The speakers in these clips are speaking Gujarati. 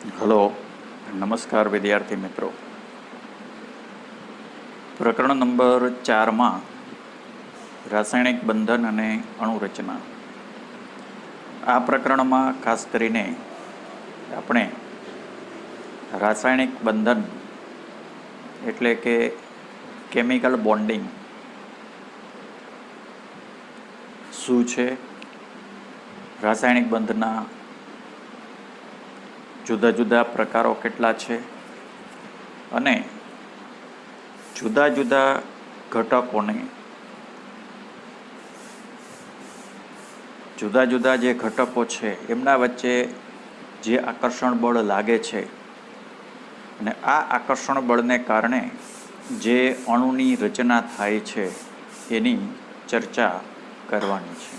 હલો, નમસ્કાર વિદ્યાર્થી મિત્રો. પ્રકરણ નંબર 4માં રાસાયણિક બંધન અને અણુરચના. આ પ્રકરણમાં ખાસ કરીને આપણે રાસાયણિક બંધન એટલે કે કેમિકલ બોન્ડિંગ શું છે, રાસાયણિક બંધના જુદા જુદા પ્રકારો કેટલા છે અને જુદા જુદા ઘટકોને જુદા જુદા જે ઘટકો છે એમના વચ્ચે જે આકર્ષણ બળ લાગે છે અને આ આકર્ષણ બળને કારણે જે અણુની રચના થાય છે એની ચર્ચા કરવાની છે.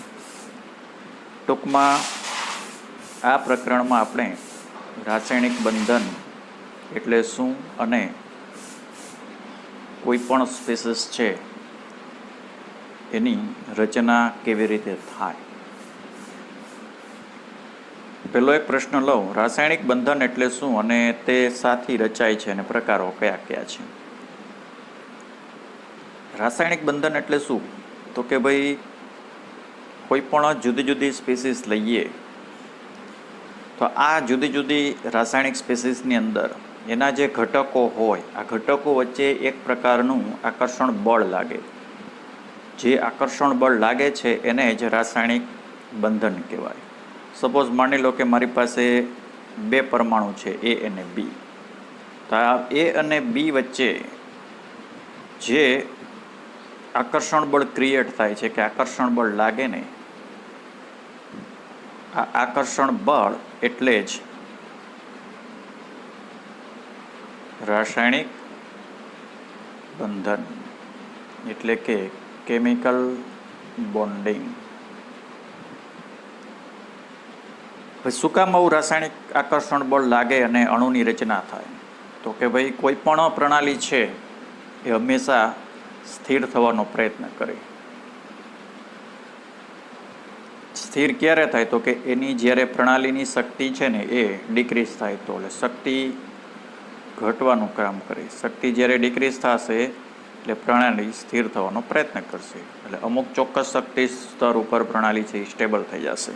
ટૂંકમાં આ પ્રકરણમાં આપણે રાસાયણિક બંધન એટલે શું અને કોઈ પણ સ્પીસીસ છે એની રચના કેવી રીતે થાય. પહેલો એક પ્રશ્ન લઉં, રાસાયણિક બંધન એટલે શું અને તે સાથી રચાય છે અને પ્રકારો કયા કયા છે. રાસાયણિક બંધન એટલે શું તો કે ભાઈ કોઈ પણ જુદી જુદી સ્પીસીસ લઈએ તો આ જુદી જુદી રાસાયણિક સ્પીસીસની અંદર એના જે ઘટકો હોય આ ઘટકો વચ્ચે એક પ્રકારનું આકર્ષણ બળ લાગે. જે આકર્ષણ બળ લાગે છે એને જ રાસાયણિક બંધન કહેવાય. સપોઝ માની લો કે મારી પાસે બે પરમાણુ છે એ અને બી, તો આ એ અને બી વચ્ચે જે આકર્ષણ બળ ક્રિએટ થાય છે કે આકર્ષણ બળ લાગે ને, આ આકર્ષણ બળ એટલે જ રાસાયણિક બંધન એટલે કે કેમિકલ બોન્ડિંગ. શું કામ આવું રાસાયણિક આકર્ષણ બળ લાગે અને અણુની રચના થાય તો કે ભાઈ કોઈ પણ પ્રણાલી છે એ હંમેશા સ્થિર થવાનો પ્રયત્ન કરે. સ્થિર ક્યારે થાય તો કે એની જ્યારે પ્રણાલીની શક્તિ છે ને એ ડિક્રીઝ થાય તો, એટલે શક્તિ ઘટવાનું કામ કરે. શક્તિ જ્યારે ડિક્રીઝ થશે એટલે પ્રણાલી સ્થિર થવાનો પ્રયત્ન કરશે, એટલે અમુક ચોક્કસ શક્તિ સ્તર ઉપર પ્રણાલી છે એ સ્ટેબલ થઈ જશે.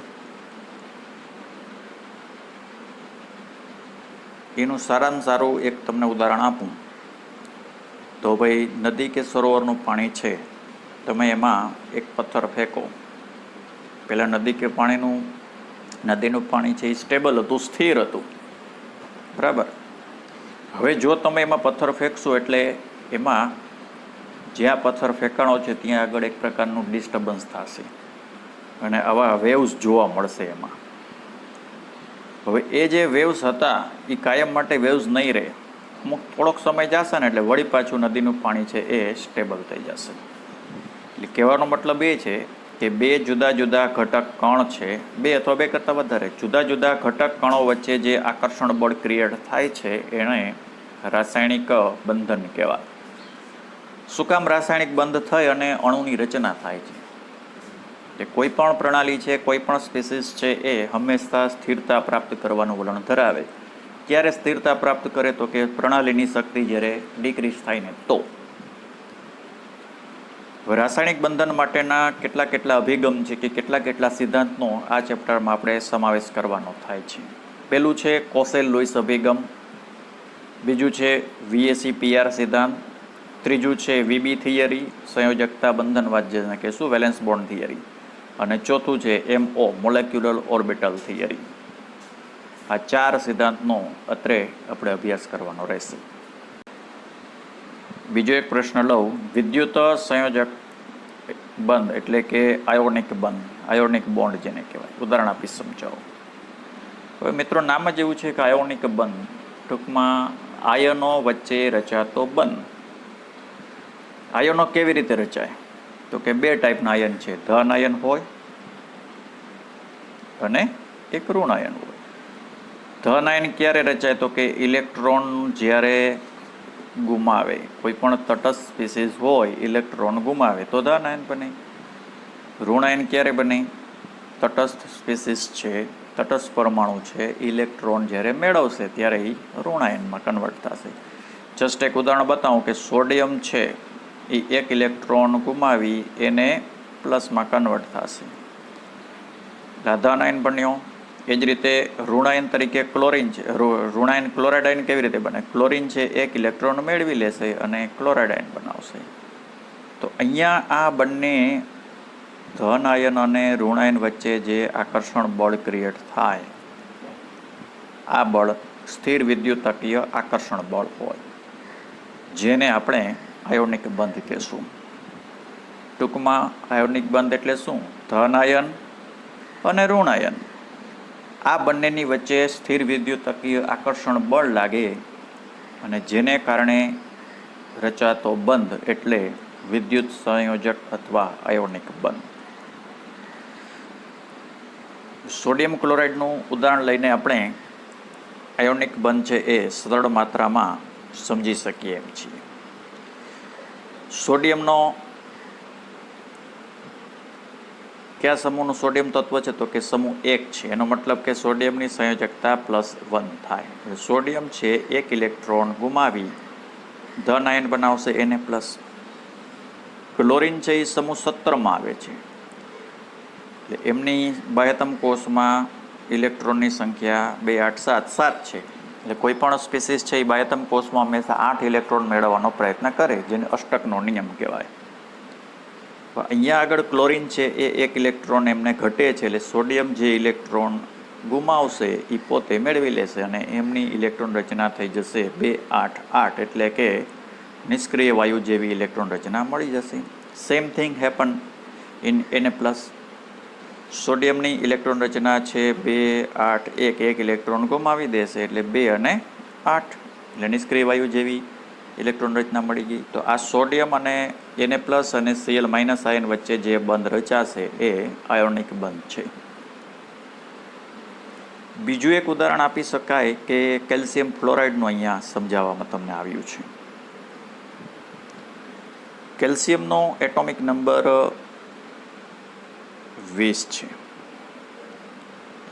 એનું સારામાં સારું એક તમને ઉદાહરણ આપું તો ભાઈ નદી કે સરોવરનું પાણી છે, તમે એમાં એક પથ્થર ફેંકો, પહેલાં નદી કે નદીનું પાણી છે એ સ્ટેબલ હતું, સ્થિર હતું, બરાબર. હવે જો તમે એમાં પથ્થર ફેંકશો એટલે એમાં જ્યાં પથ્થર ફેંકાણો છે ત્યાં આગળ એક પ્રકારનું ડિસ્ટર્બન્સ થશે અને આવા વેવ્સ જોવા મળશે એમાં. હવે એ જે વેવ્સ હતા એ કાયમ માટે વેવ્સ નહીં રહે, અમુક થોડોક સમય જશે ને એટલે વળી પાછું નદીનું પાણી છે એ સ્ટેબલ થઈ જશે. એટલે કહેવાનો મતલબ એ છે કે બે જુદા જુદા ઘટક કણ છે, બે અથવા બે કરતાં વધારે જુદા જુદા ઘટક કણો વચ્ચે જે આકર્ષણ બળ ક્રિએટ થાય છે એને રાસાયણિક બંધન કહેવાય. શું કામ રાસાયણિક બંધ થઈ અને અણુની રચના થાય છે? કે કોઈ પણ પ્રણાલી છે, કોઈ પણ સ્પીસીસ છે એ હંમેશા સ્થિરતા પ્રાપ્ત કરવાનું વલણ ધરાવે. ક્યારે સ્થિરતા પ્રાપ્ત કરે તો કે પ્રણાલીની શક્તિ જ્યારે ડિક્રીઝ થાય ને તો. રાસાયણિક બંધન માટેના કેટલા અભિગમ છે કે કેટલા સિદ્ધાંતનો આ ચેપ્ટરમાં આપણે સમાવેશ કરવાનો થાય છે. પહેલું છે કોસેલ-લુઈસ અભિગમ, બીજું છે VAC-PR સિદ્ધાંત, ત્રીજું છે VB થિયરી, સંયોજકતા બંધનવાદ જેને કહેશું વેલેન્સ બોન્ડ થિયરી, અને ચોથું છે MO મોલેક્યુલર ઓર્બિટલ થિયરી. આ ચાર સિદ્ધાંતનો અત્રે આપણે અભ્યાસ કરવાનો રહેશે. બીજો એક પ્રશ્ન લઉં, વિદ્યુત સંયોજક બંધ એટલે કે આયોનિક બંધ, આયોનિક બોન્ડ જેને કહેવાય, ઉદાહરણ આપી સમજાવો. હવે મિત્રો નામ જ એવું છે કે આયોનિક બંધ, ટૂંકમાં આયનો વચ્ચે રચાતો બંધ. આયનો કેવી રીતે રચાય તો કે બે ટાઈપના આયન છે, ધન આયન હોય અને એક ઋણ આયન હોય. ધન આયન ક્યારે રચાય તો કે ઇલેક્ટ્રોન જ્યારે ગુમાવે, કોઈ પણ તટસ્થ સ્પીસીસ હોય ઇલેક્ટ્રોન ગુમાવે તો ધન આયન બને. ઋણ આયન ક્યારે બને? તટસ્થ સ્પીસીસ છે તટસ્થ પરમાણુ છે ઇલેક્ટ્રોન જ્યારે મેળવશે ત્યારે એ ઋણાયનમાં કન્વર્ટ થશે. જસ્ટ એક ઉદાહરણ બતાવું કે સોડિયમ છે એ એક ઇલેક્ટ્રોન ગુમાવી એને પ્લસમાં કન્વર્ટ થશે, રાધાનાયન બન્યો. એ જ રીતે ઋણાયન તરીકે ક્લોરિન છે. ઋણાયન ક્લોરાઇડ કેવી રીતે બને? ક્લોરિન છે એક ઇલેક્ટ્રોન મેળવી લેશે અને ક્લોરાઇડ આયન બનાવશે. તો અહીંયા આ બંને ધન આયન અને ઋણાયન વચ્ચે જે આકર્ષણ બળ ક્રિએટ થાય, આ બળ સ્થિર વિદ્યુતકીય આકર્ષણ બળ હોય, જેને આપણે આયોનિક બંધ કહેશું. ટૂંકમાં આયોનિક બંધ એટલે શું? ધન આયન અને ઋણાયન આ બંનેની વચ્ચે સ્થિર વિદ્યુતકીય આકર્ષણ બળ લાગે અને જેને કારણે રચાતો બંધ એટલે વિદ્યુત સંયોજક અથવા આયોનિક બંધ. સોડિયમ ક્લોરાઇડનું ઉદાહરણ લઈને આપણે આયોનિક બંધ છે એ સરળ માત્રામાં સમજી શકીએ એમ છીએ. સોડિયમનો કયા સમૂહનું સોડિયમ તત્વ છે? તો કે સમૂહ 1 છે. એનો મતલબ કે સોડિયમની સંયોજકતા +1 થાય. સોડિયમ છે એક ઇલેક્ટ્રોન ગુમાવી ધન આયન બનાવશે Na+. ક્લોરિન છે એ સમૂહ 17માં આવે છે. એટલે એમની બાહ્યતમ કોષમાં ઇલેક્ટ્રોનની સંખ્યા 2, 8, 7 7 છે. એટલે કોઈ પણ સ્પીસીસ છે એ બાહ્યતમ કોષમાં હંમેશા 8 ઇલેક્ટ્રોન મેળવવાનો પ્રયત્ન કરે, જેને અષ્ટકનો નિયમ કહેવાય. અહીંયા આગળ ક્લોરિન છે એ એક ઇલેક્ટ્રોન એમને ઘટે છે, એટલે સોડિયમ જે ઇલેક્ટ્રોન ગુમાવશે એ પોતે મેળવી લેશે અને એમની ઇલેક્ટ્રોન રચના થઈ જશે 2, 8, 8, એટલે કે નિષ્ક્રિય વાયુ જેવી ઇલેક્ટ્રોન રચના મળી જશે. Same thing happen in Na+. સોડિયમની ઇલેક્ટ્રોન રચના છે 2, 8, 1, એક ઇલેક્ટ્રોન ગુમાવી દેશે એટલે 2 અને 8, એટલે નિષ્ક્રિય વાયુ જેવી ઇલેક્ટ્રોન રચના મળી ગઈ. તો આ સોડિયમ અને Na+ અને Cl- આયન વચ્ચે જે બંધ રચાશે એ આયોનિક બંધ છે. બીજું એક ઉદાહરણ આપી શકાય કે કેલ્શિયમ ફ્લોરાઇડનું અહીંયા સમજાવવામાં તમને આવ્યું છે. કેલ્શિયમનો એટોમિક નંબર 20 છે.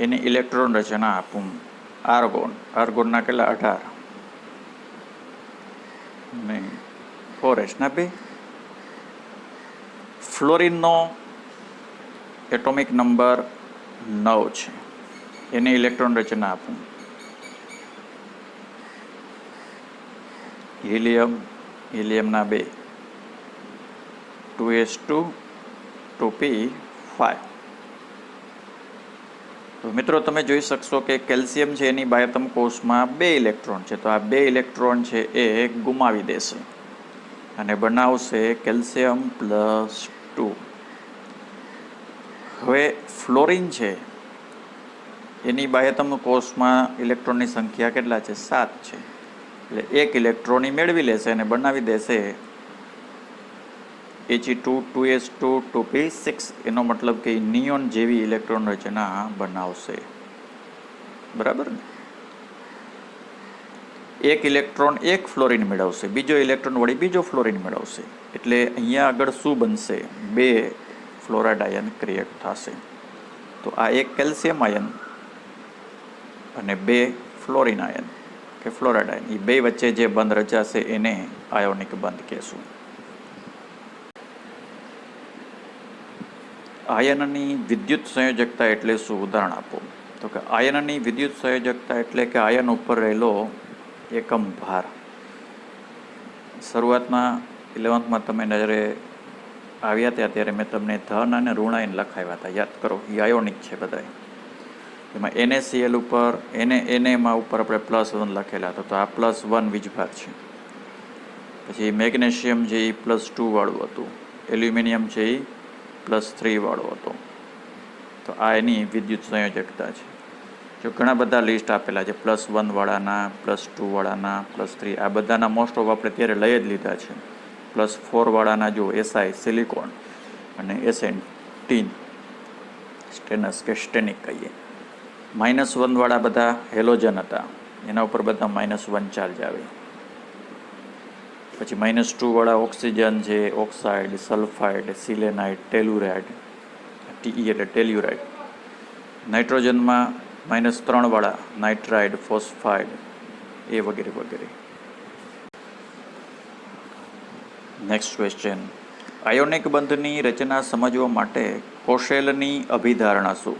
એની ઇલેક્ટ્રોન રચના આપું આર્ગોનના કેટલા? 18 ને 4s2. ફ્લોરિનનો એટોમિક નંબર 9 છે. એની ઇલેક્ટ્રોન રચના આપું હિલિયમના 2 2s2 2p5. તો મિત્રો તમે જોઈ શકશો કે કેલ્શિયમ છે એની બાહ્યતમ કોષમાં 2 ઇલેક્ટ્રોન છે. તો આ 2 ઇલેક્ટ્રોન છે એ ગુમાવી દેશે અને બનાવશે કેલ્શિયમ +2. હવે ફ્લોરિન છે એની બાહ્યતમ કોષમાં ઇલેક્ટ્રોનની સંખ્યા કેટલા છે? 7 છે. એટલે એક ઇલેક્ટ્રોન મેળવી લેશે અને બનાવી દેશે He2 2s2 2p6. એનો મતલબ કે નિયોન જેવી ઇલેક્ટ્રોન રચના બનાવશે. બરાબર ને? એક ઇલેક્ટ્રોન એક ફ્લોરિન મેળવશે, બીજો ઇલેક્ટ્રોન વળી બીજો ફ્લોરિન મેળવશે. એટલે અહીંયા આગળ શું બનશે? 2 ફ્લોરાઇડ આયન ક્રિએટ થશે. તો આ એક કેલ્શિયમ આયન અને 2 ફ્લોરિન આયન કે ફ્લોરાઇડ આયન, એ 2 વચ્ચે જે બંધ રચાશે એને આયોનિક બંધ કહેશું. આયનની વિદ્યુત સંયોજકતા એટલે શું? ઉદાહરણ આપો. તો કે આયનની વિદ્યુત સંયોજકતા એટલે કે આયન ઉપર રહેલો એકમ ભાર. શરૂઆતમાં 11th તમે નજરે આવ્યા હતા ત્યારે મેં તમને ધન અને ઋણાયન લખાવ્યા હતા, યાદ કરો. એ આયોનિક છે બધા. એમાં NaCl ઉપર એમાં ઉપર આપણે +1 લખેલા હતા, તો આ +1 વીજભાર છે. પછી મેગ્નેશિયમ છે એ +2 વાળું હતું, એલ્યુમિનિયમ છે એ +3 વાળો હતો. તો આ એની વિદ્યુત સંયોજકતા છે. જો ઘણા બધા લિસ્ટ આપેલા છે, +1 વાળાના, +2 વાળાના, +3, આ બધાના મોસ્ટ ઓફ આપણે ત્યારે લઈ જ લીધા છે. +4 વાળાના જો Si સિલિકોન અને Sn ટીન, સ્ટેનસ કે સ્ટેનિક કહીએ. -1 વાળા બધા હેલોજન હતા, એના ઉપર બધા -1 ચાર્જ આવે. પછી -2 વાળા ઓક્સિજન છે, ઓક્સાઇડ, સલ્ફાઇડ, સિલેનાઇડ, ટેલુરાઇડ, Te એટલે ટેલ્યુરાઇડ. નાઇટ્રોજનમાં -3 વાળા નાઇટ્રાઇડ, ફોસ્ફાઇડ એ વગેરે વગેરે. Next question. આયોનિક બંધની રચના સમજવા માટે કોશેલની અભિધારણા શું?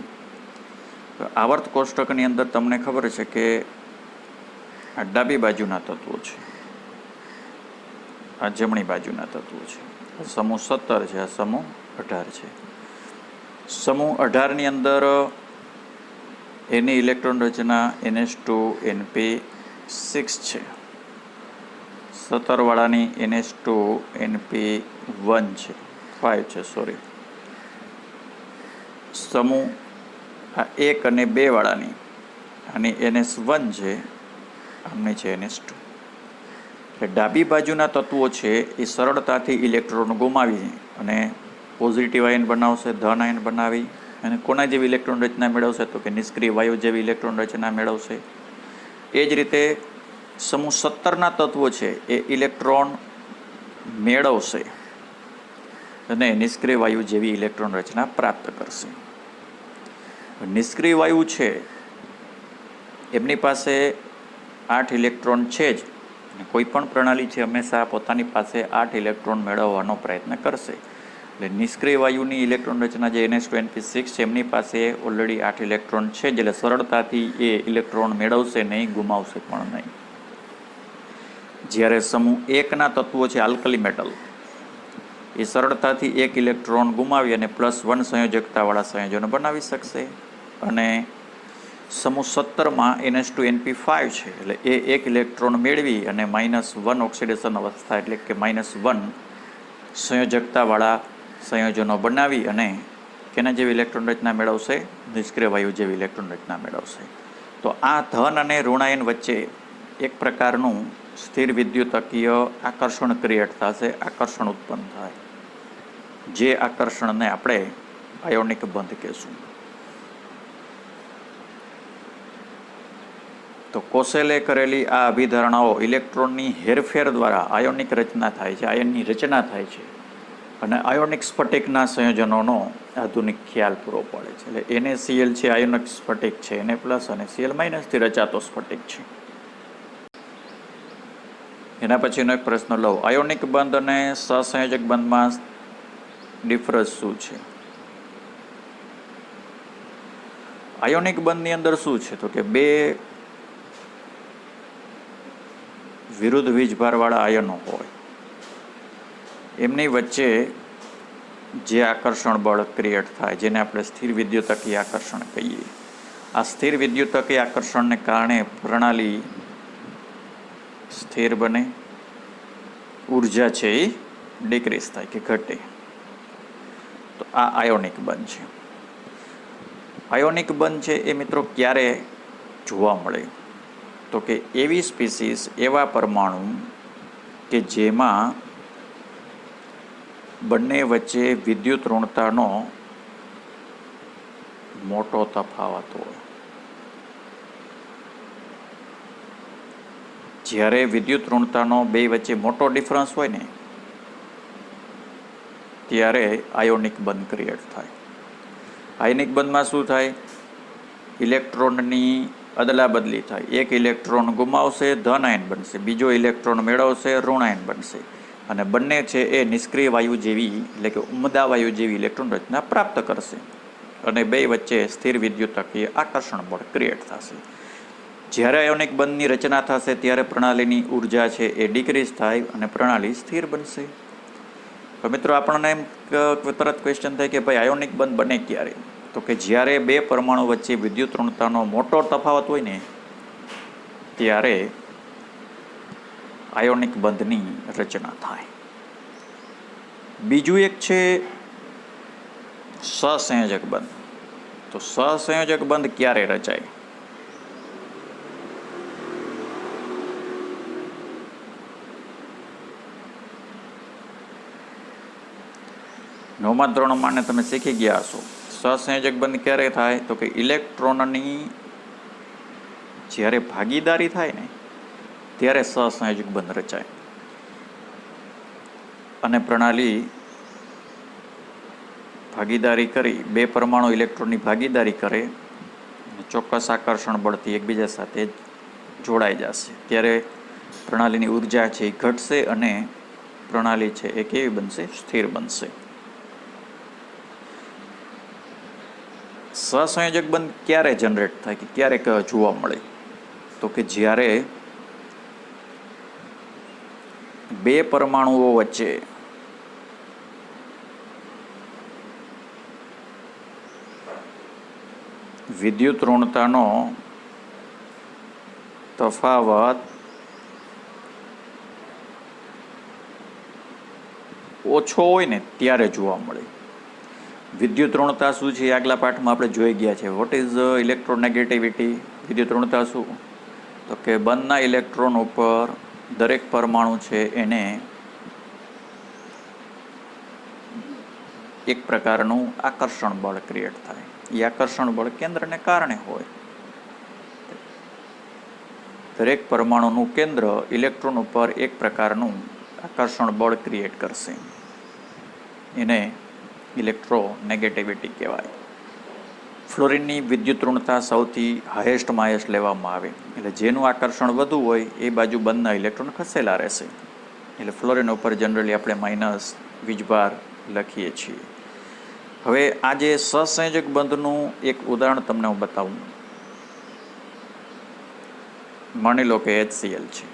આવર્ત કોષ્ટકની અંદર તમને ખબર છે કે આ ડાબી બાજુના તત્વો છે, આ જમણી બાજુના તત્વો છે. સમૂહ 17 છે, આ સમૂહ 18 છે. સમૂહ 18ની અંદર એની ઇલેક્ટ્રોન રચના NH2 NP6 છે. 17 વાળાની NH2 NP1 છે, 5 છે સોરી. સમૂહ 1 અને 2 વાળાની આની NS1 છે, આમની છે NS2. એટલે ડાબી બાજુના તત્વો છે એ સરળતાથી ઇલેક્ટ્રોન ગુમાવી અને પોઝિટિવ આયન બનાવશે, ધન આયન બનાવી અને કોના જેવી ઇલેક્ટ્રોન રચના મેળવશે? તો કે નિષ્ક્રિય વાયુ જેવી ઇલેક્ટ્રોન રચના મેળવશે. એ જ રીતે સમૂહ 17ના તત્વો છે એ ઇલેક્ટ્રોન મેળવશે અને નિષ્ક્રિય વાયુ જેવી ઇલેક્ટ્રોન રચના પ્રાપ્ત કરશે. નિષ્ક્રિય વાયુ છે એમની પાસે 8 ઇલેક્ટ્રોન છે જ, અને કોઈ પણ પ્રણાલી છે હંમેશા પોતાની પાસે 8 ઇલેક્ટ્રોન મેળવવાનો પ્રયત્ન કરશે. એટલે નિષ્ક્રિય વાયુની ઇલેક્ટ્રોન રચના જે NH2 NP6 છે એમની પાસે ઓલરેડી 8 ઇલેક્ટ્રોન છે જ, એટલે સરળતાથી એ ઇલેક્ટ્રોન મેળવશે નહીં, ગુમાવશે પણ નહીં. જ્યારે સમૂહ 1ના તત્વો છે આલ્કલી મેટલ, એ સરળતાથી 1 ઇલેક્ટ્રોન ગુમાવી અને +1 સંયોજકતાવાળા સંયોજનો બનાવી શકશે. અને સમૂહ 17માં NH2 NP5 છે એટલે એ 1 ઇલેક્ટ્રોન મેળવી અને -1 ઓક્સિડેશન અવસ્થા એટલે કે -1 સંયોજકતાવાળા સંયોજનો બનાવી અને કેના જેવી ઇલેક્ટ્રોન રચના મેળવશે? નિષ્ક્રિય વાયુ જેવી ઇલેક્ટ્રોન રચના મેળવશે. તો આ ધન અને ઋણાયન વચ્ચે એક પ્રકારનું સ્થિર વિદ્યુતકીય આકર્ષણ ક્રિએટ થશે, આકર્ષણ ઉત્પન્ન થાય, જે આકર્ષણને આપણે આયોનિક બંધ કહેશું. તો કોશેલે કરેલી આ અભિધારણાઓ ઇલેક્ટ્રોનની હેરફેર દ્વારા આયોનિક રચના થાય છે, આયનની રચના થાય છે અને આયોનિક સ્ફટિકના સંયોજનોનો આધુનિક ખ્યાલ પૂરો પાડે છે. એટલે NaCl છે આયોનિક સ્ફટિક છે, Na+ અને Cl- થી રચાતો સ્ફટિક છે. એના પછીનો એક પ્રશ્ન લો. આયોનિક બંધ અને સહસંયોજક બંધમાં ડિફરન્સ શું છે? આયોનિક બંધની અંદર શું છે? તો કે 2 વિરુદ્ધ વીજભારવાળા આયનો હોય, એમની વચ્ચે જે આકર્ષણ બળ ક્રિએટ થાય, જેને આપણે સ્થિર વિદ્યુતકીય આકર્ષણ કહીએ, આ સ્થિર વિદ્યુતકીય આકર્ષણને કારણે પ્રણાલી સ્થિર બને, ઉર્જા છે એ ડિક્રીઝ થાય કે ઘટે. તો આ આયોનિક બંધ છે. આયોનિક બંધ છે એ મિત્રો ક્યારે જોવા મળે? તો કે એવી સ્પીસીસ, એવા પરમાણુ કે જેમાં બંને વચ્ચે વિદ્યુત ઋણતાનો મોટો તફાવત હોય. જ્યારે વિદ્યુત ઋણતાનો બે વચ્ચે મોટો ડિફરન્સ હોય ને ત્યારે આયોનિક બંધ ક્રિએટ થાય. આયોનિક બંધમાં શું થાય? ઇલેક્ટ્રોનની અદલા બદલી થાય. એક ઇલેક્ટ્રોન ગુમાવશે, ધન આયન બનશે, બીજો ઇલેક્ટ્રોન મેળવશે, ઋણ આયન બનશે અને બંને છે એ નિષ્ક્રિય વાયુ જેવી એટલે કે ઉમદા વાયુ જેવી ઇલેક્ટ્રોન રચના પ્રાપ્ત કરશે અને બે વચ્ચે સ્થિર વિદ્યુતકીય આકર્ષણ બળ ક્રિએટ થશે. જ્યારે આયોનિક બંધની રચના થશે ત્યારે પ્રણાલીની ઉર્જા છે એ ડિક્રીઝ થાય અને પ્રણાલી સ્થિર બનશે. તો મિત્રો આપણને એમ તરત ક્વેશ્ચન થાય કે ભાઈ આયોનિક બંધ બને ક્યારે? તો કે જ્યારે બે પરમાણુ વચ્ચે વિદ્યુત ઋણતાનો મોટો તફાવત હોય ને ત્યારે આયોનિક બંધની રચના થાય. બીજું એક છે સહસંયોજક બંધ. તો સહસંયોજક બંધ ક્યારે રચાય? નવમા ધોરણમાં તમે શીખી ગયા હશો. સહસંયોજક બંધ ક્યારે થાય? તો કે ઇલેક્ટ્રોનની જ્યારે ભાગીદારી થાય ને ત્યારે સહસંયોજક બંધ રચાય અને પ્રણાલી ભાગીદારી કરી, બે પરમાણુ ઇલેક્ટ્રોનની ભાગીદારી કરે, ચોક્કસ આકર્ષણ બળથી એકબીજા સાથે જોડાઈ જશે, ત્યારે પ્રણાલીની ઉર્જા છે એ ઘટશે અને પ્રણાલી છે એ કેવી બનશે? સ્થિર બનશે. સહસંયોજક બંધ ક્યારે જનરેટ થાય, કે ક્યારે જોવા મળે? તો કે જ્યારે બે પરમાણુઓ વચ્ચે વિદ્યુત ઋણતાનો તફાવત ઓછો હોય ને ત્યારે જોવા મળે. વિદ્યુત ઋણતા શું છે? આગલા પાઠમાં આપણે જોઈ ગયા છે. What is electronegativity? વિદ્યુત ઋણતા શું? તો કે બંધના ઇલેક્ટ્રોન ઉપર દરેક પરમાણુ છે એને એક પ્રકારનું આકર્ષણ બળ ક્રિએટ થાય. એ આકર્ષણ બળ કેન્દ્રને કારણે હોય. દરેક પરમાણુનું કેન્દ્ર ઇલેક્ટ્રોન ઉપર એક પ્રકારનું આકર્ષણ બળ ક્રિએટ કરશે. એને ઇલેક્ટ્રોનેગેટિવિટી કહેવાય. ફ્લોરિનની વિદ્યુત ઋણતા સૌથી હાઈએસ્ટમાં હાઈએસ્ટ લેવામાં આવે, એટલે જેનું આકર્ષણ વધુ હોય એ બાજુ બંધના ઇલેક્ટ્રોન ખસેલા રહેશે. એટલે ફ્લોરિન ઉપર જનરલી આપણે માઇનસ વીજભાર લખીએ છીએ. હવે આ જે સહસંયોજક બંધનું એક ઉદાહરણ તમને હું બતાવું. માની લો કે HCl છે.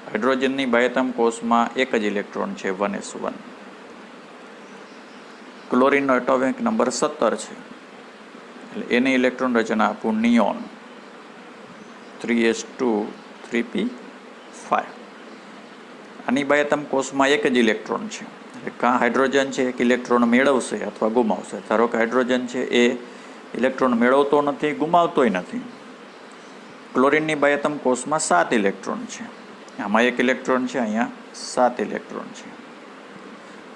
હાઇડ્રોજનની બાહ્યતમ કોષમાં એક જ ઇલેક્ટ્રોન છે, 1s1. ક્લોરિનનો એટોમિક નંબર 17 છે, એટલે એની ઇલેક્ટ્રોન રચના આપું નિયોન 3s2 3p5. આની બાહ્યતમ કોષમાં એક જ ઇલેક્ટ્રોન છે, એટલે કાં હાઇડ્રોજન છે એક ઇલેક્ટ્રોન મેળવશે અથવા ગુમાવશે. ધારો કે હાઇડ્રોજન છે એ ઇલેક્ટ્રોન મેળવતો નથી, ગુમાવતોય નથી. ક્લોરિનની બાહ્યતમ કોષમાં 7 ઇલેક્ટ્રોન છે. આમાં એક ઇલેક્ટ્રોન છે, અહીંયા 7 ઇલેક્ટ્રોન છે.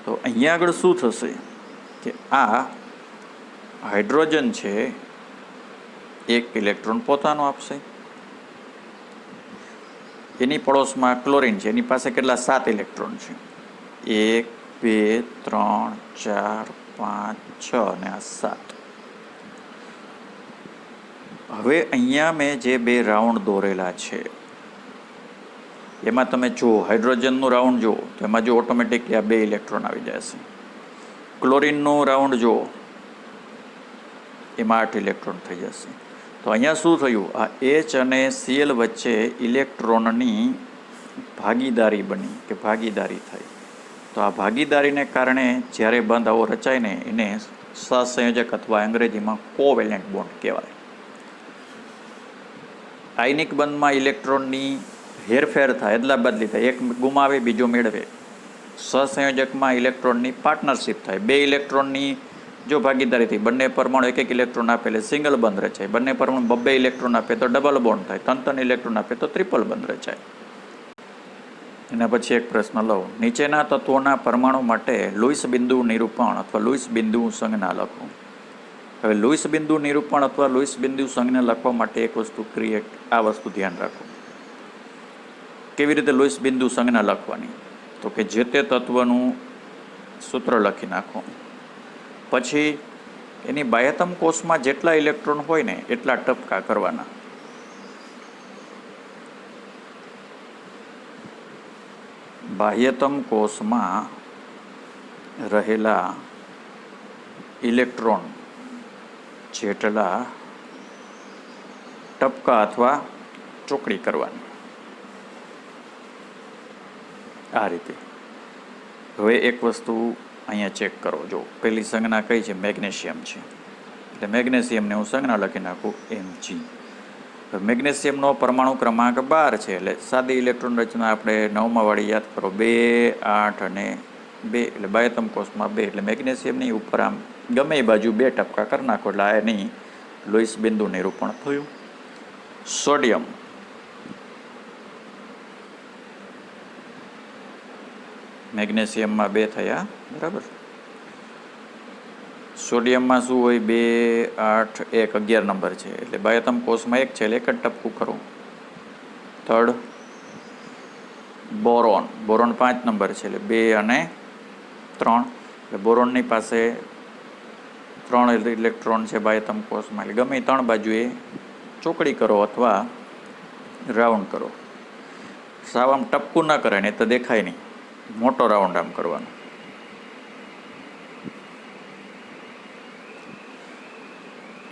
તો અહીંયા આગળ શું થશે કે આ હાઇડ્રોજન છે એક ઇલેક્ટ્રોન પોતાનો આપશે. એની પડોશમાં ક્લોરિન છે, એની પાસે કેટલા? 7 ઇલેક્ટ્રોન છે. 1 2 3 4 5 6 અને આ 7. હવે અહીંયા મેં જે બે રાઉન્ડ દોરેલા છે એમાં તમે જુઓ, હાઇડ્રોજનનું રાઉન્ડ જુઓ તો એમાં જો ઓટોમેટિકલી આ 2 ઇલેક્ટ્રોન આવી જશે. ક્લોરિનનું રાઉન્ડ જુઓ એમાં 8 ઇલેક્ટ્રોન થઈ જશે. તો અહીંયા શું થયું? આ H અને Cl વચ્ચે ઇલેક્ટ્રોનની ભાગીદારી બની કે ભાગીદારી થઈ. તો આ ભાગીદારીને કારણે જ્યારે બંધ આવો રચાય ને એને સહસંયોજક અથવા અંગ્રેજીમાં કોવેલેન્ટ બોન્ડ કહેવાય. આયનિક બંધમાં ઇલેક્ટ્રોનની હેરફેર થાય, અદલા બદલી થાય, એક ગુમાવે બીજો મેળવે. સહસંયોજકમાં ઇલેક્ટ્રોનની પાર્ટનરશિપ થાય. 2 ઇલેક્ટ્રોનની જો ભાગીદારી થઈ, બંને પરમાણુ એક ઇલેક્ટ્રોન આપે એટલે સિંગલ બંધ રચાય. બંને પરમાણુ 2 ઇલેક્ટ્રોન આપે તો ડબલ બોન્ડ થાય. 3 ઇલેક્ટ્રોન આપે તો ટ્રિપલ બંધ રચાય. એના પછી એક પ્રશ્ન લઉં. નીચેના તત્વોના પરમાણુ માટે લુઈસ બિંદુ નિરૂપણ અથવા લુઈસ બિંદુ સંજ્ઞા લખો. હવે લુઈસ બિંદુ નિરૂપણ અથવા લુઈસ બિંદુ સંજ્ઞા લખવા માટે એક વસ્તુ આ વસ્તુ ધ્યાન રાખો. કેવી રીતે લુઈસ બિંદુ સંજ્ઞા લખવાની? તો કે જે તે તત્વનું સૂત્ર લખી નાખો. પછી એની બાહ્યતમ કોષમાં જેટલા ઇલેક્ટ્રોન હોય ને એટલા ટપકા કરવાના. બાહ્યતમ કોષમાં રહેલા ઇલેક્ટ્રોન જેટલા ટપકા અથવા ચોકડી કરવાની. આ રીતે. હવે એક વસ્તુ અહીંયા ચેક કરો. જો પેલી સંજ્ઞા કઈ છે? મેગ્નેશિયમ છે, એટલે મેગ્નેશિયમને હું સંજ્ઞા લખી નાખું Mg. મેગ્નેશિયમનો પરમાણુ ક્રમાંક 12 છે, એટલે સાદી ઇલેક્ટ્રોન રચના આપણે 9માં વાળી યાદ કરો, 2 8 અને 2, એટલે બાહ્યતમ કોષમાં 2, એટલે મેગ્નેશિયમની ઉપર આમ ગમે એ બાજુ 2 ટપકા કરી નાખો એટલે આ એની લુઈસ બિંદુ નિરૂપણ થયું. સોડિયમ મેગ્નેશિયમમાં 2 થયા, બરાબર. સોડિયમમાં શું હોય? 2 8 1 11 નંબર છે, એટલે બાહ્યતમ કોષમાં 1 છે એટલે એક જ ટપકું ખરું. થર્ડ બોરોન 5 નંબર છે, એટલે 2 અને 3, એટલે બોરોનની પાસે 3 ઇલેક્ટ્રોન છે બાહ્યતમ કોષમાં, એટલે ગમે 3 બાજુએ ચોકડી કરો અથવા રાઉન્ડ કરો. સાવ આમ ટપકું ના કરાય, નહીં તો દેખાય નહીં. મોટો રાઉન્ડ આમ કરવાનો.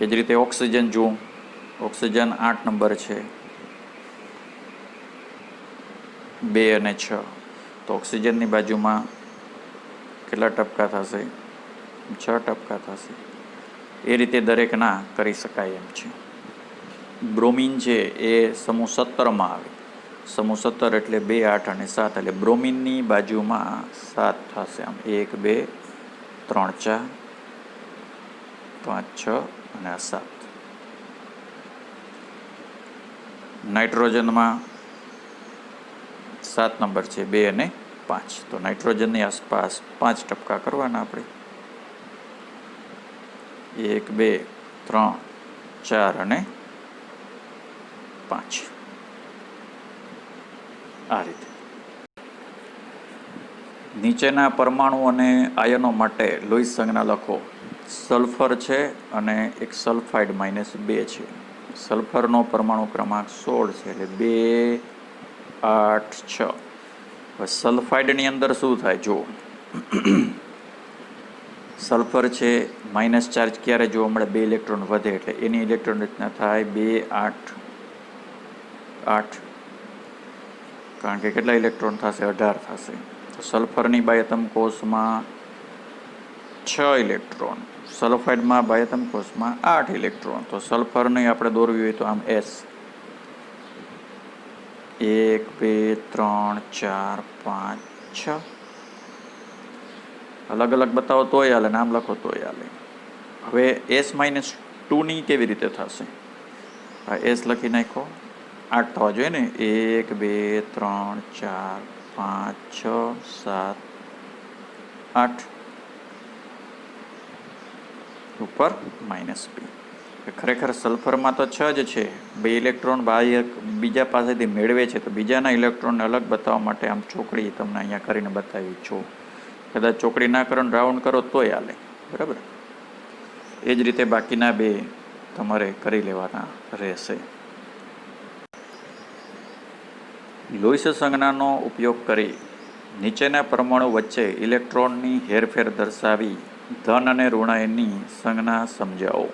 એ જ રીતે ઓક્સિજન જુઓ. ઓક્સિજન 8 નંબર છે, 2 અને 6. તો ઓક્સિજનની બાજુમાં કેટલા ટપકા થશે? 6 ટપકા થશે. એ રીતે દરેકના કરી શકાય એમ છે. બ્રોમિન છે એ સમૂહ 17માં આવે. સમૂહ 17 એટલે 2, 8 અને 7, એટલે બ્રોમિનની બાજુમાં 7 થશે. આમ 1, 2, 3, 4, 5, 6 અને આ 7. નાઇટ્રોજનમાં 7 નંબર છે, 2 અને 5. તો નાઇટ્રોજનની આસપાસ 5 ટપકા કરવાના આપણે. 1, 2, 3, 4 અને 5. આ રીતે નીચેના પરમાણુ અને આયનો માટે લોહીસ સંજ્ઞા લખો. સલ્ફર છે અને એક સલ્ફાઇડ -2 છે. સલ્ફરનો પરમાણુ ક્રમાંક 16 છે, એટલે 2, 8, 6. હવે સલ્ફાઇડની અંદર શું થાય જુઓ. સલ્ફર છે માઇનસ ચાર્જ ક્યારે જોવા મળે? 2 ઇલેક્ટ્રોન વધે એટલે એની ઇલેક્ટ્રોન રચના થાય 2, 8, 8. કારણ કે કેટલા ઇલેક્ટ્રોન થશે? 18 થશે. તો સલ્ફરની બાહ્યતમ કોષમાં 6 ઇલેક્ટ્રોન, સલ્ફાઇડમાં બાહ્યતમ કોષમાં 8 ઇલેક્ટ્રોન. તો સલ્ફરને આપણે દોરવી હોય તો આમ S 1, 2, 3, 4, 5, 6. અલગ અલગ બતાવો તોય હાલે, નામ લખો તોય હાલે. હવે S-2ની કેવી રીતે થશે? આ S લખી નાખો. 8 થવા જોઈએ ને. 1, 2, 3, 4, 5, 6, 7, 8. ઉપર -P. ખરેખર સલ્ફરમાં તો 6 જ છે. 2 ઇલેક્ટ્રોન બીજા પાસેથી મેળવે છે, તો બીજાના ઇલેક્ટ્રોનને અલગ બતાવવા માટે આમ ચોકડી તમને અહીંયા કરીને બતાવી છું. કદાચ ચોકડી ના કરો ને રાઉન્ડ કરો તોય હાલે, બરાબર. એ જ રીતે બાકીના 2 તમારે કરી લેવાના રહેશે. લોહીસ સંજ્ઞાનો ઉપયોગ કરી નીચેના પરમાણુ વચ્ચે ઇલેક્ટ્રોનની હેરફેર દર્શાવી ધન અને ઋણાયનની સંજ્ઞા સમજાવો.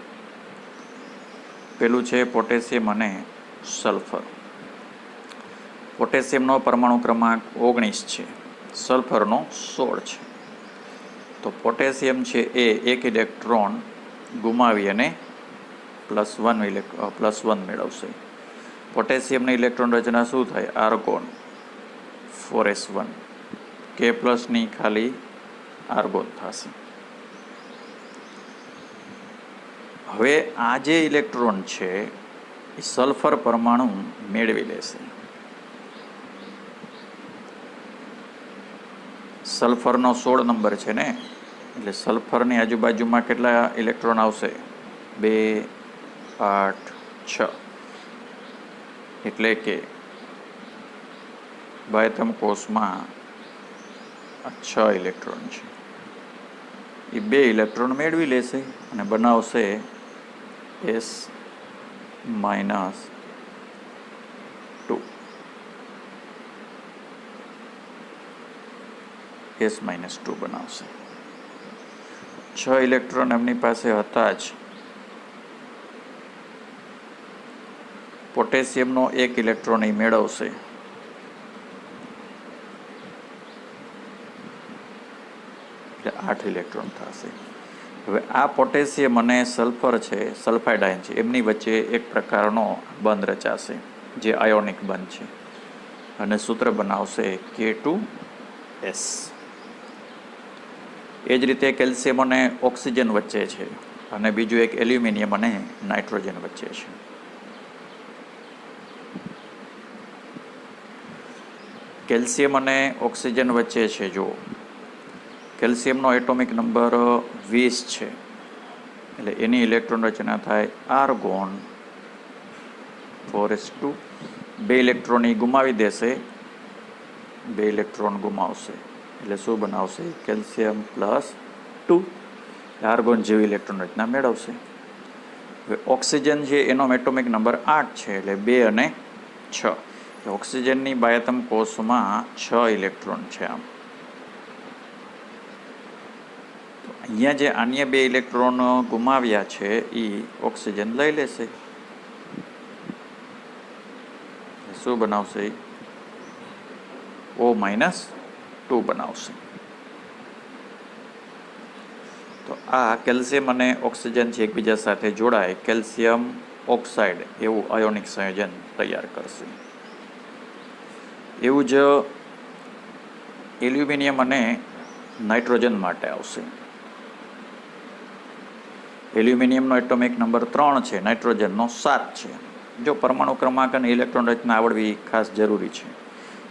પેલું છે પોટેશિયમ અને સલ્ફર. પોટેશિયમનો પરમાણુ ક્રમાંક 19 છે, સલ્ફરનો 16 છે. તો પોટેશિયમ છે એ 1 ઇલેક્ટ્રોન ગુમાવી અને +1 મેળવશે. પોટેશિયમની ઇલેક્ટ્રોન રચના શું થાય? Argon 4s1. K+ની ખાલી આર્ગોન થશે. હવે આ જે ઇલેક્ટ્રોન છે એ સલ્ફર પરમાણુ મેળવી લેશે. સલ્ફરનો 16 નંબર છે ને, એટલે સલ્ફરની આજુબાજુમાં કેટલા ઇલેક્ટ્રોન આવશે? 2, 8, 6. એટલે કે બાહ્યતમ કોષમાં 6 ઇલેક્ટ્રોન છે. એ 2 ઇલેક્ટ્રોન મેળવી લેશે અને બનાવશે S-2. S-2 બનાવશે. 6 ઇલેક્ટ્રોન એમની પાસે હતા જ. પોટેશિયમનો 1 ઇલેક્ટ્રોન એ મેળવશે. એટલે 8 ઇલેક્ટ્રોન થશે. હવે આ પોટેશિયમ અને સલ્ફર છે, સલ્ફાઇડ આયન છે, એમની વચ્ચે એક પ્રકારનો બંધ રચાશે જે આયોનિક બંધ છે અને સૂત્ર બનાવશે K2S. એ જ રીતે કેલ્શિયમ અને ઓક્સિજન વચ્ચે છે અને બીજું એક એલ્યુમિનિયમ અને નાઇટ્રોજન વચ્ચે છે. કેલ્શિયમ અને ઓક્સિજન વચ્ચે છે. જો કેલ્શિયમનો એટોમિક નંબર 20 છે, એટલે એની ઇલેક્ટ્રોન રચના થાય આર્ગોન 4s2. 2 ઇલેક્ટ્રોન એ ગુમાવી દેશે, 2 ઇલેક્ટ્રોન ગુમાવશે એટલે શું બનાવશે? કેલ્શિયમ +2. આર્ગોન જેવી ઇલેક્ટ્રોન રચના મેળવશે. હવે ઓક્સિજન છે એનો એટોમિક નંબર 8 છે, એટલે 2 અને 6. ઓક્સિજનની બાહ્યતમ કોષમાં 6 ઇલેક્ટ્રોન છે. આમ અહીંયા જે અન્ય 2 ઇલેક્ટ્રોન ગુમાવ્યા છે એ ઓક્સિજન લઈ લેશે. શું બનાવશે? O-2 બનાવશે. તો આ કેલ્શિયમ અને ઓક્સિજન છે એકબીજા સાથે જોડાય કેલ્શિયમ ઓક્સાઇડ એવું આયોનિક સંયોજન તૈયાર કરશે. એવું જ એલ્યુમિનિયમ અને નાઇટ્રોજન માટે આવશે. એલ્યુમિનિયમનો એટોમિક નંબર 3 છે, નાઇટ્રોજનનો 7 છે. જો પરમાણુ ક્રમાંક અને ઇલેક્ટ્રોન રચના આવડવી ખાસ જરૂરી છે.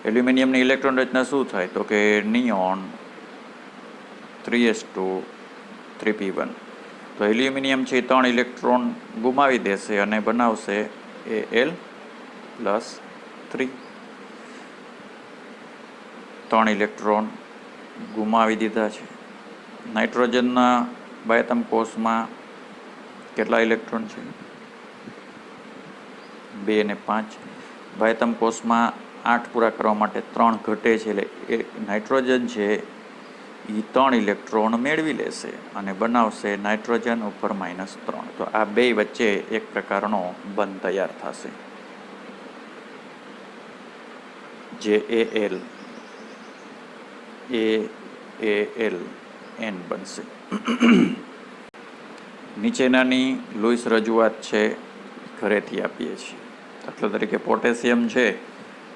એલ્યુમિનિયમની ઇલેક્ટ્રોન રચના શું થાય? તો કે નિયોન 3s2 3p1. તો એલ્યુમિનિયમ છે 3 ઇલેક્ટ્રોન ગુમાવી દેશે અને બનાવશે Al+3. 3 ઇલેક્ટ્રોન ગુમાવી દીધા છે. નાઇટ્રોજનના બાહ્યતમ કોષમાં કેટલા ઇલેક્ટ્રોન છે? 2 અને 5. બાહ્યતમ કોષમાં 8 પૂરા કરવા માટે 3 ઘટે છે, એટલે એ નાઇટ્રોજન છે એ 3 ઇલેક્ટ્રોન મેળવી લેશે અને બનાવશે નાઇટ્રોજન ઉપર -3. તો આ બે વચ્ચે એક પ્રકારનો બંધ તૈયાર થશે, જે AALN બનશે. નીચેનાની લુઈસ રજૂઆત છે ઘરેથી આપીએ છીએ. દાખલા તરીકે પોટેશિયમ છે,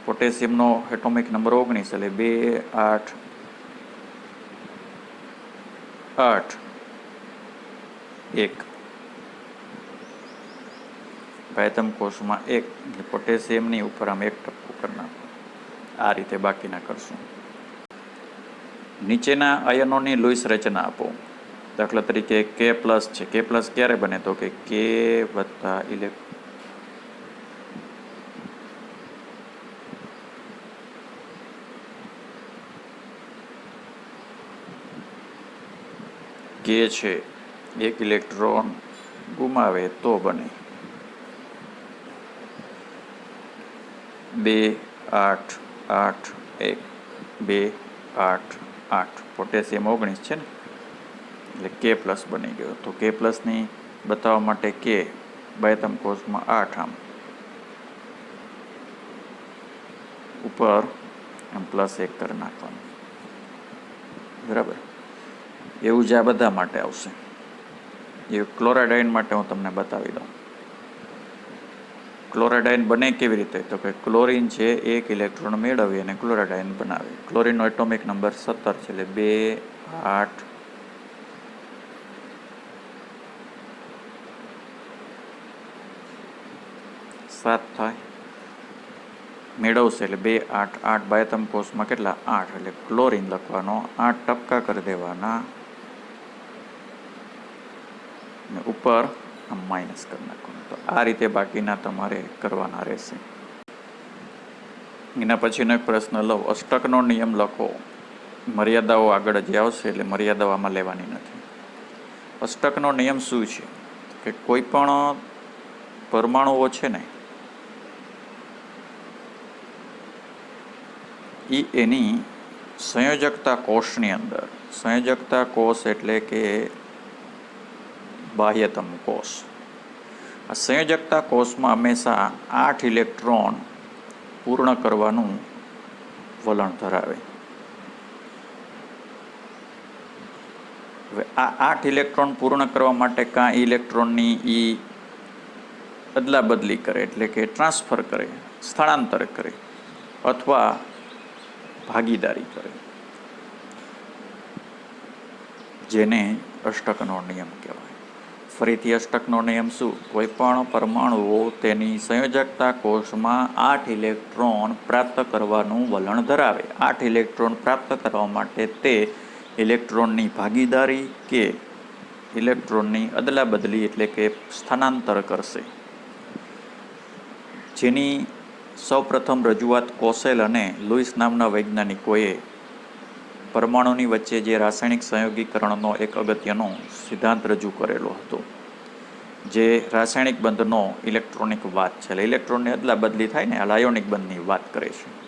પોટેશિયમનો એટોમિક નંબર 19, એટલે 2 8 8 1. બાહ્યતમ કોષમાં 1, પોટેશિયમની ઉપર આમ 1 ટપકું કરી નાખો. આ રીતે બાકીના કરશું. નીચેના આયનોની લુઈસ રચના આપો. દાખલા તરીકે K+ છે. K+ ક્યારે બને? તો કે K છે 1 ઇલેક્ટ્રોન ગુમાવે તો બને. 2 8 8 1 2 8 8. પોટેશિયમ 19 છે ને, એટલે K+ બની ગયો. તો K+ ની બતાવવા માટે K બાહ્યતમ કોષમાં 8 આમ ઉપર આમ +1 કરી નાખવાનું. બરાબર. એવું જ આ બધા માટે આવશે. એ ક્લોરાઇડ માટે હું તમને બતાવી દઉં. ક્લોરાઇડ બને કેવી રીતે? તો કે ક્લોરીન છે 1 ઇલેક્ટ્રોન મેળવી અને ક્લોરાઇડ બનાવે. ક્લોરીનનો એટોમિક નંબર 17 છે, એટલે 2 8 7 થાય મેળવશે, એટલે 2 8 8. બાહ્યતમ કોષમાં કેટલા? 8, એટલે ક્લોરીન લખવાનો, 8 ટપકા કરી દેવાના અને ઉપર આમ માઇનસ કરી નાખવાનું. તો આ રીતે બાકીના તમારે કરવાના રહેશે. એના પછીનો એક પ્રશ્ન લઉં. અષ્ટકનો નિયમ લખો. મર્યાદાઓ આગળ જે આવશે એટલે મર્યાદાઓ આમાં લેવાની નથી. અષ્ટકનો નિયમ શું છે? કે કોઈ પણ પરમાણુઓ છે ને એ એની સંયોજકતા કોષની અંદર, સંયોજકતા કોષ એટલે કે બાહ્યતમ કોષ, આ સંયોજકતા કોષમાં હંમેશા 8 ઇલેક્ટ્રોન પૂર્ણ કરવાનું વલણ ધરાવે. હવે આ 8 ઇલેક્ટ્રોન પૂર્ણ કરવા માટે કાં ઇલેક્ટ્રોનની અદલા બદલી કરે, એટલે કે ટ્રાન્સફર કરે, સ્થળાંતર કરે, અથવા ભાગીદારી કરે, જેને અષ્ટકનો નિયમ કહેવાય. ફરીથી અષ્ટકનો નિયમ શું? કોઈ પણ પરમાણુઓ તેની સંયોજકતા કોષમાં 8 ઇલેક્ટ્રોન પ્રાપ્ત કરવાનું વલણ ધરાવે. 8 ઇલેક્ટ્રોન પ્રાપ્ત કરવા માટે તે ઇલેક્ટ્રોનની ભાગીદારી કે ઇલેક્ટ્રોનની અદલા બદલી એટલે કે સ્થાનાંતર કરશે. જેની સૌપ્રથમ રજૂઆત કોસેલ અને લુઈસ નામના વૈજ્ઞાનિકોએ પરમાણુની વચ્ચે જે રાસાયણિક સંયોગીકરણનો એક અગત્યનો સિદ્ધાંત રજૂ કરેલો હતો. જે રાસાયણિક બંધનો ઇલેક્ટ્રોનિક વાત છે. એટલે ઇલેક્ટ્રોનની અદલા બદલી થાય ને, આ આયોનિક બંધની વાત કરે છે.